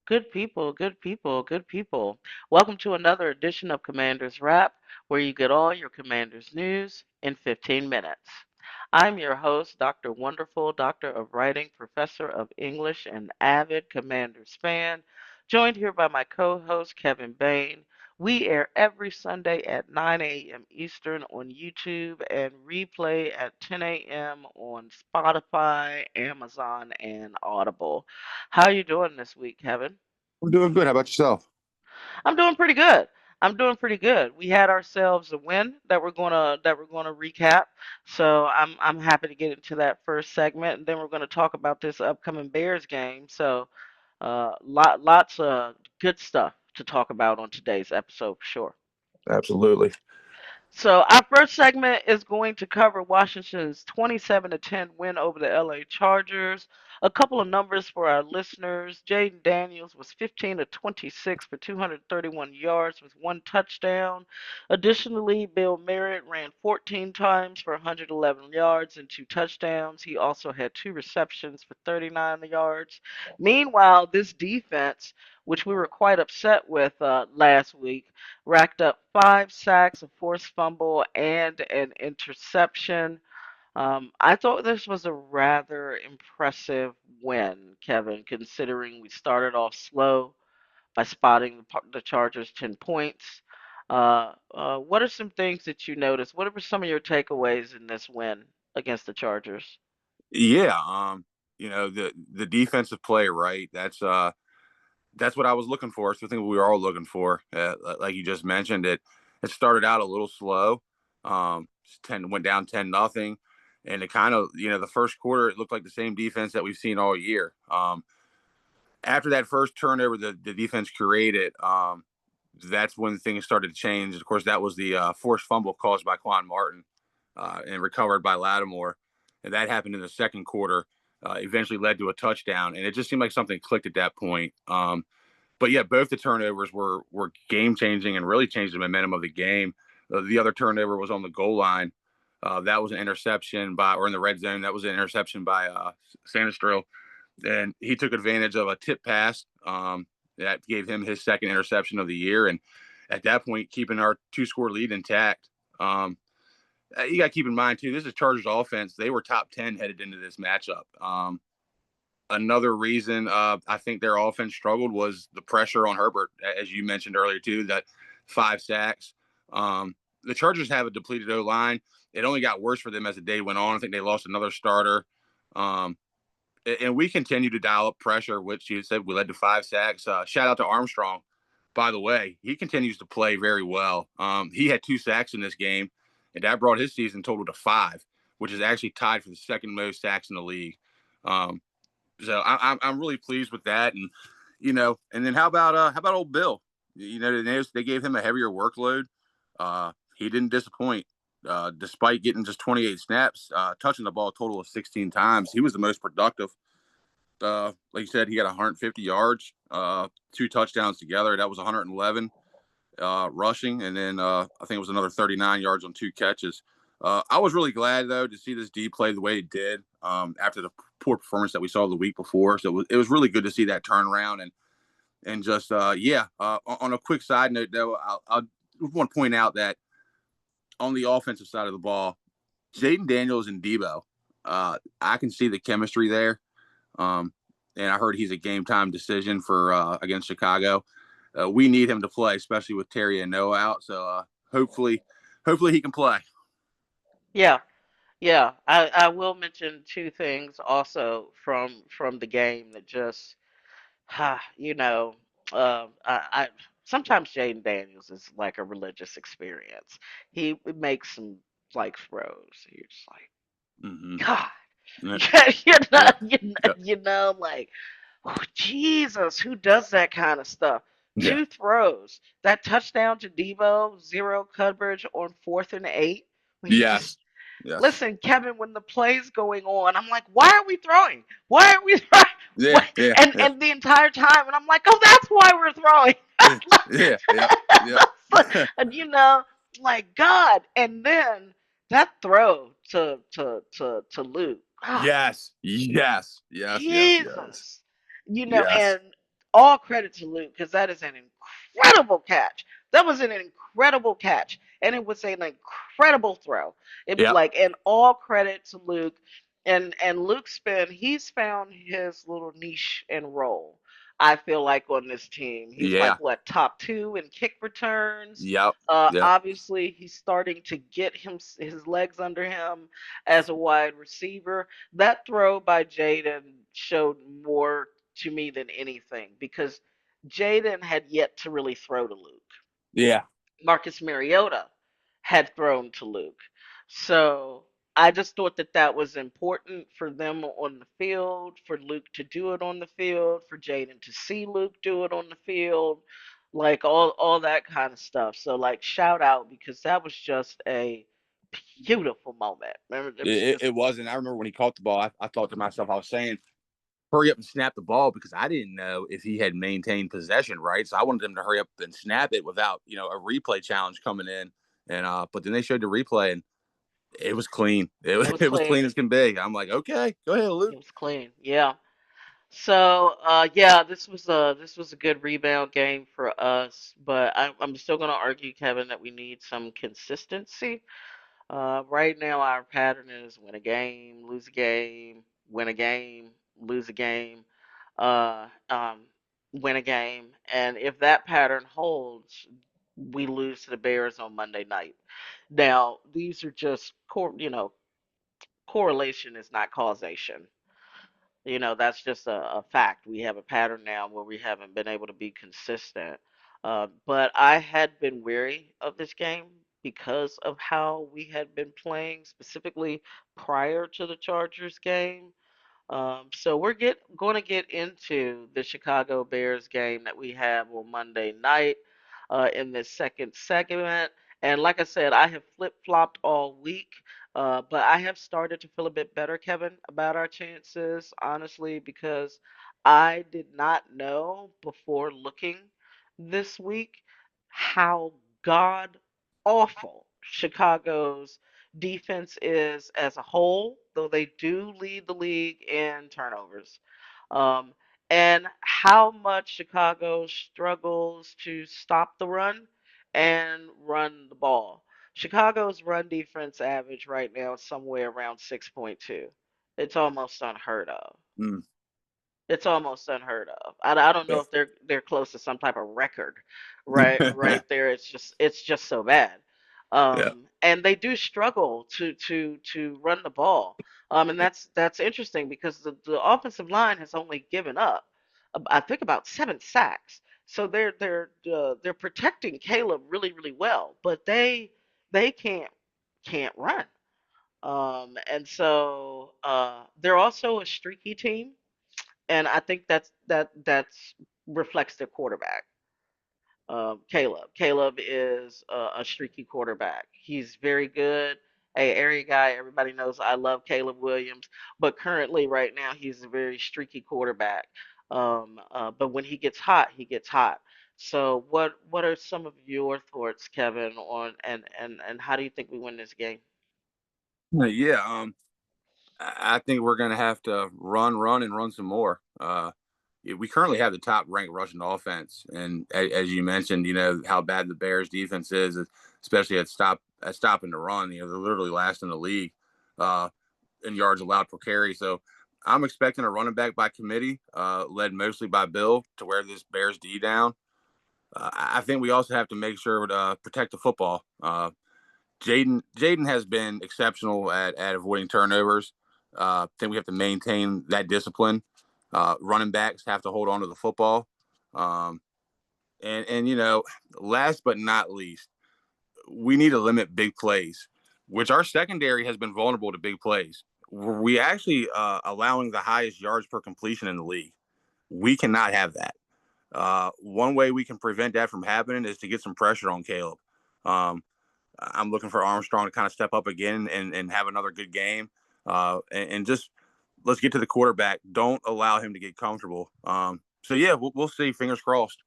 Good people, good people, good people. Welcome to another edition of Commander's Wrap, where you get all your Commander's news in 15 minutes. I'm your host, Dr. Wonderful, Doctor of Writing, Professor of English, and avid Commanders fan, joined here by my co host, Kevin Bayne. We air every Sunday at 9 a.m. Eastern on YouTube and replay at 10 a.m. on Spotify, Amazon, and Audible. How you doing this week, Kevin? I'm doing good. How about yourself? I'm doing pretty good. I'm doing pretty good. We had ourselves a win that we're gonna recap. So I'm happy to get into that first segment, and then we're gonna talk about this upcoming Bears game. So lots of good stuff to talk about on today's episode for sure. Absolutely. So our first segment is going to cover Washington's 27 to 10 win over the LA Chargers. A couple of numbers for our listeners. Jaden Daniels was 15 to 26 for 231 yards with one touchdown. Additionally, Bill Merritt ran 14 times for 111 yards and two touchdowns. He also had two receptions for 39 yards. Meanwhile, this defense, which we were quite upset with last week, racked up five sacks, a forced fumble, and an interception. I thought this was a rather impressive win, Kevin, considering we started off slow by spotting the Chargers 10 points. What are some things that you noticed? What were some of your takeaways in this win against the Chargers? Yeah. The defensive play, right? That's what I was looking for. It's the thing we were all looking for. Like you just mentioned, it started out a little slow. 10 went down 10-0, and it kind of the first quarter it looked like the same defense that we've seen all year. After that first turnover, the defense created. That's when things started to change. Of course, that was the forced fumble caused by Quan Martin and recovered by Lattimore. And that happened in the second quarter. Eventually led to a touchdown, and it just seemed like something clicked at that point. But yeah, both the turnovers were game changing and really changed the momentum of the game. The other turnover was on the goal line. That was an interception or in the red zone. That was an interception by Sanristil, and he took advantage of a tip pass that gave him his second interception of the year. And at that point, keeping our two-score lead intact. You got to keep in mind too, this is Chargers offense. They were top 10 headed into this matchup. Another reason I think their offense struggled was the pressure on Herbert, as you mentioned earlier too. That five sacks. The Chargers have a depleted O line. It only got worse for them as the day went on. I think they lost another starter. And we continue to dial up pressure, which you said we led to five sacks. Shout out to Armstrong, by the way. He continues to play very well. He had two sacks in this game, and that brought his season total to five, which is actually tied for the second most sacks in the league. Um, so I'm really pleased with that. And and then how about old Bill? They gave him a heavier workload. He didn't disappoint. Despite getting just 28 snaps, touching the ball a total of 16 times, he was the most productive. Like you said, he got 150 yards, two touchdowns together. That was 111 rushing, and then I think it was another 39 yards on two catches. I was really glad though to see this D play the way it did after the poor performance that we saw the week before. So it was really good to see that turnaround and just On a quick side note though, I want to point out that on the offensive side of the ball, Jaden Daniels and Debo, I can see the chemistry there. Um, and I heard he's a game time decision for against Chicago. We need him to play, especially with Terry and Noah out. So hopefully he can play. Yeah, yeah. I will mention two things also from the game that just you know, I sometimes Jaden Daniels is like a religious experience. He makes some like throws. You're just like, Mm-hmm. God, Yeah, yeah, yeah, like, oh, Jesus, who does that kind of stuff? yeah. Two throws, that touchdown to Debo, zero coverage on 4th and 8, when he just Yes, yes. listen, Kevin, when the play's going on, I'm like, why are we throwing? Why are we throwing? Yeah, What? yeah, yeah, And the entire time, and I'm like, oh, that's why we're throwing. yeah, yeah, yeah, yeah. And like God. And then that throw to Luke. Oh, Yes, yes, yes, yes, yes, Jesus. yes. And all credit to Luke because that is an incredible catch. That was an incredible catch, and it was an incredible throw. It Yep. like and all credit to Luke. And Luke's been he's found his little niche and role. I feel like on this team, he's like Yeah. what top two in kick returns. Yep. Yep. Obviously, he's starting to get his legs under him as a wide receiver. That throw by Jaden showed more to me than anything because Jaden had yet to really throw to Luke. Yeah. Marcus Mariota had thrown to Luke. So I just thought that that was important for them on the field, for Luke to do it on the field, for Jaden to see Luke do it on the field, like all that kind of stuff. So like shout out because that was just a beautiful moment. Remember, it was It just wasn't. I remember when he caught the ball, I thought to myself, I was saying, hurry up and snap the ball because I didn't know if he had maintained possession, right? So I wanted him to hurry up and snap it without, a replay challenge coming in. And but then they showed the replay and it was clean. It was it was it was clean. clean as can be. I'm like, okay, go ahead, Luke. It was clean. Yeah. So yeah, this was a good rebound game for us, but I'm still gonna argue, Kevin, that we need some consistency. Right now, our pattern is win a game, lose a game, win a game, lose a game, uh, um, win a game, and if that pattern holds, we lose to the Bears on Monday night. Now, these are just correlation is not causation. That's just a fact. We have a pattern now where we haven't been able to be consistent. But I had been weary of this game because of how we had been playing, specifically prior to the Chargers game. So we're going to get into the Chicago Bears game that we have on Monday night in this second segment. And like I said, I have flip flopped all week, but I have started to feel a bit better, Kevin, about our chances, honestly, because I did not know before looking this week how god awful Chicago's defense is as a whole, though they do lead the league in turnovers. Um, and how much Chicago struggles to stop the run and run the ball. Chicago's run defense average right now is somewhere around 6.2. It's almost unheard of. Mm, It's almost unheard of. I don't know yeah. if they're close to some type of record, right there. It's just so bad. Yeah. And they do struggle to run the ball. And that's interesting because the offensive line has only given up, I think about 7 sacks. So they're protecting Caleb really well, but they can't run. And so they're also a streaky team, and I think that's reflects their quarterback, Caleb. Caleb is a streaky quarterback. He's very good. A area guy. Everybody knows I love Caleb Williams, but currently, right now, he's a very streaky quarterback. But when he gets hot, he gets hot. So, what are some of your thoughts, Kevin, on and how do you think we win this game? Yeah. I think we're going to have to run, and run some more. Yeah, we currently have the top ranked rushing offense, and as you mentioned, how bad the Bears defense is, especially at stopping the run. They're literally last in the league uh, in yards allowed per carry. So I'm expecting a running back by committee, led mostly by Bill, to wear this Bears D down. I think we also have to make sure to protect the football. Jaden has been exceptional at avoiding turnovers. I think we have to maintain that discipline. Running backs have to hold on to the football. Um, and last but not least, we need to limit big plays, which our secondary has been vulnerable to big plays. We actually allowing the highest yards per completion in the league. We cannot have that. One way we can prevent that from happening is to get some pressure on Caleb. Um, I'm looking for Armstrong to kind of step up again and have another good game. And just let's get to the quarterback. Don't allow him to get comfortable. So yeah, we'll see. Fingers crossed.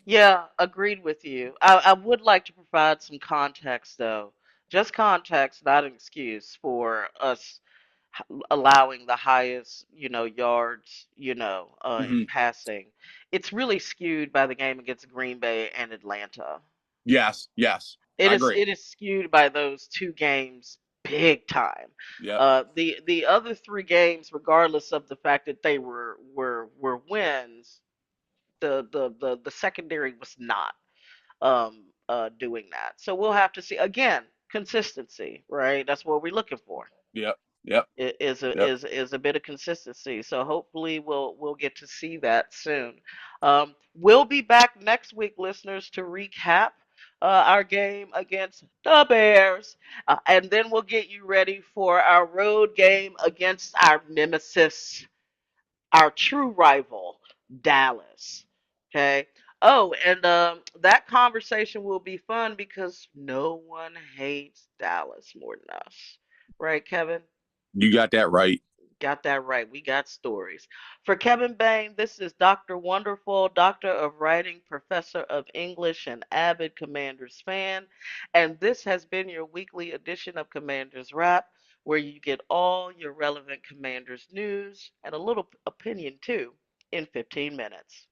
Yeah, agreed with you. I would like to provide some context, though. Just context, not an excuse for us allowing the highest, yards, in Hmm. passing. It's really skewed by the game against Green Bay and Atlanta. Yes, yes, It I is agree. it is skewed by those two games big time. Yep, The other three games, regardless of the fact that they were wins, the secondary was not doing that. So we'll have to see again consistency, right? That's what we're looking for. yep, yep, Is a yep. is a bit of consistency. So hopefully we'll get to see that soon. We'll be back next week, listeners, to recap our game against the Bears, and then we'll get you ready for our road game against our nemesis, our true rival, Dallas. Okay. Oh, and that conversation will be fun because no one hates Dallas more than us, right, Kevin? You got that right. Got that right. We got stories. For Kevin Bayne, this is Dr. Wonderful, Doctor of Writing, Professor of English, and avid Commanders fan. And this has been your weekly edition of Commanders Wrap, where you get all your relevant Commanders news and a little opinion too in 15 minutes.